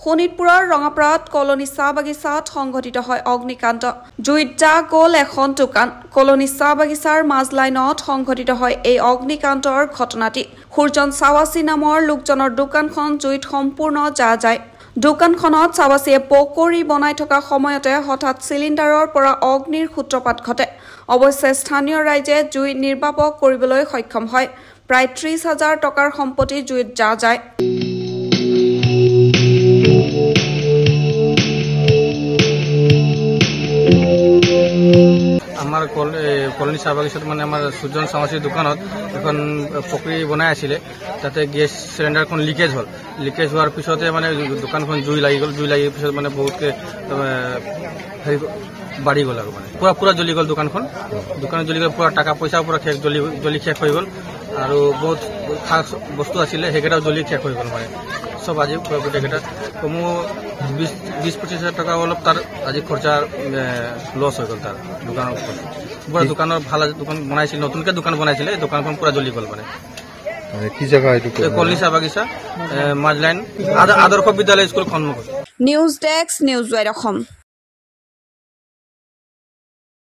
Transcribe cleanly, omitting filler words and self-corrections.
শোণিতপুৰৰ ৰঙাপাৰাত কলনী চাহ বাগিচাত সংঘটিত হয় অগ্নিকাণ্ড। জুইত জা গ'ল এখন দোকান। কলনী চাহ বাগিচাৰ মাজ লাইনত সংঘটিত হয় এই অগ্নিকাণ্ডৰ ঘটনাটি। সূৰ্জন চাৱাচী নামৰ লোকজনৰ দোকানখন জুইত সম্পূৰ্ণ জা যায়। দোকানখনত চাৱাচীয়ে পকৰি বনাই থকা সময়তে হঠাৎ চিলিণ্ডাৰৰ পৰা অগ্নিৰ সূত্ৰপাত ঘটে। অৱশ্যে স্থানীয় ৰাইজে জুই নিৰ্বাপক কৰিবলৈ সক্ষম হয়। প্ৰায় 30,000 টকাৰ সম্পত্তি জুইত জা যায়। আমাৰ কলনী চাহ বাগিচাত মানে আমাৰ সূৰ্জন চাৱাচীৰ দোকানত এখন পকৰি বনাই আছিলে। তাতে গেছ সিলিন্ডাৰখন লিকেজ হল। লিকেজ হোৱাৰ পিছতে মানে দোকানখন জুই লাগি গ'ল। জুই লাগি পিছত মানে বহুতকে হেৰি বাঢ়ি গ'ল আৰু মানে পুৰা জ্বলি গ'ল দোকানত জ্বলি গ'ল। পুৰা টাকা পইচা পুৰা জ্বলি শেষ হৈ গ'ল আৰু বহুত খাস বস্তু আছিলে সেইকেইটাও জ্বলি শেষ হৈ গ'ল। মানে সব আজি গোটেইকেইটা কমো 20-25,000 টকা অলপ তাৰ আজি খৰচা লছ হৈ গ'ল তাৰ দোকানৰ ওপৰত। পুৰা দোকানৰ ভাল দোকান বনাইছিল, নতুনকে দোকান বনাইছিলে, দোকানখন পুৰা জ্বলি গ'ল। মানে কি জায়গা এইটো? কলনী চাহ বাগিচা মাজ লাইন আদৰ্শ বিদ্যালয় স্কুল সন্মুখত। News desk, news wide Assam.